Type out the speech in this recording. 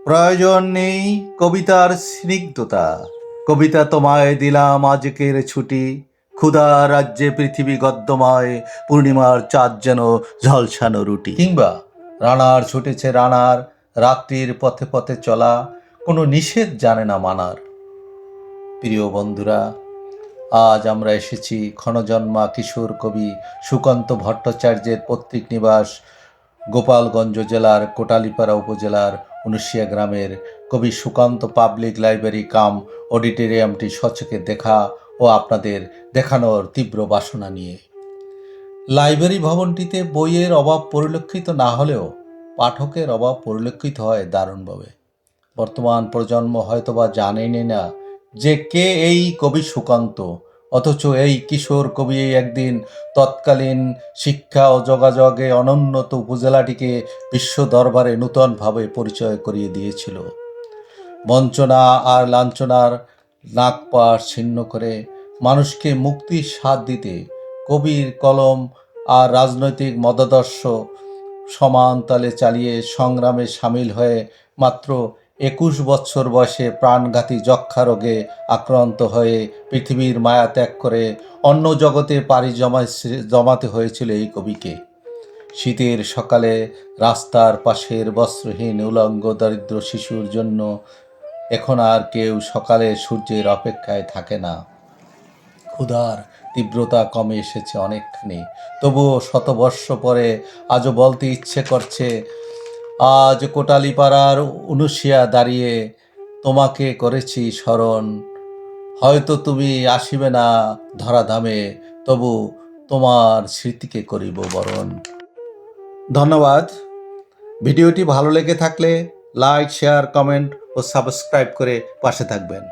প্রয়োজন নেই কবিতার স্নিগ্ধতা। কবিতা তোমায় দিলাম আজকের ছুটি। ক্ষুধা রাজ্যে পৃথিবী গদ্যময়, পূর্ণিমার চাঁদ যেন ঝলসানো রুটি। কিংবা রানার ছুটেছে রানার, রাত্রির পথে পথে চলা, কোনো নিষেধ জানে না মানার। প্রিয় বন্ধুরা, আজ আমরা এসেছি ক্ষণজন্মা কিশোর কবি সুকান্ত ভট্টাচার্যের পৈতৃক নিবাস গোপালগঞ্জ জেলার কোটালীপাড়া উপজেলার উনুশিয়া গ্রামের কবি সুকান্ত পাবলিক লাইব্রেরি কাম অডিটোরিয়ামটি সচক্ষে দেখা ও আপনাদের দেখানোর তীব্র বাসনা নিয়ে। লাইব্রেরি ভবনটিতে বইয়ের অভাব পরিলক্ষিত না হলেও পাঠকের অভাব পরিলক্ষিত হয় দারুণভাবে। বর্তমান প্রজন্ম হয়তোবা জানেনই না যে কে এই কবি সুকান্ত, অথচ এই কিশোর কবি একদিন তৎকালীন শিক্ষা ও যোগাযোগে অনুন্নত উপজেলাটিকে বিশ্ব দরবারে নূতনভাবে পরিচয় করিয়ে দিয়েছিল। বঞ্চনা আর লাঞ্ছনার নাগপাশ ছিন্ন করে মানুষকে মুক্তির স্বাদ দিতে কবির কলম আর রাজনৈতিক মতাদর্শ সমান তালে চালিয়ে সংগ্রামে সামিল হয়ে মাত্র 21 বছর বয়সে প্রাণঘাতী যক্ষা রোগে আক্রান্ত হয়ে পৃথিবীর মায়া ত্যাগ করে অন্য জগতে পাড়ি জমাতে হয়েছিল এই কবিকে। শীতের সকালে রাস্তার পাশের বস্ত্রহীন উলঙ্গ দরিদ্র শিশুর জন্য এখন আর কেউ সকালে সূর্যের অপেক্ষায় থাকে না। ক্ষুধার তীব্রতা কমে এসেছে অনেকখানি, তবুও শতবর্ষ পরে আজও বলতে ইচ্ছে করছে, আজ কোটালীপাড়ার উনুশিয়া দাঁড়িয়ে তোমাকে করেছি স্মরণ। হয়তো তুমি আসিবে না ধরাধামে, তবু তোমার স্মৃতিকে করিব বরণ। ধন্যবাদ। ভিডিওটি ভালো লেগে থাকলে লাইক, শেয়ার, কমেন্ট ও সাবস্ক্রাইব করে পাশে থাকবেন।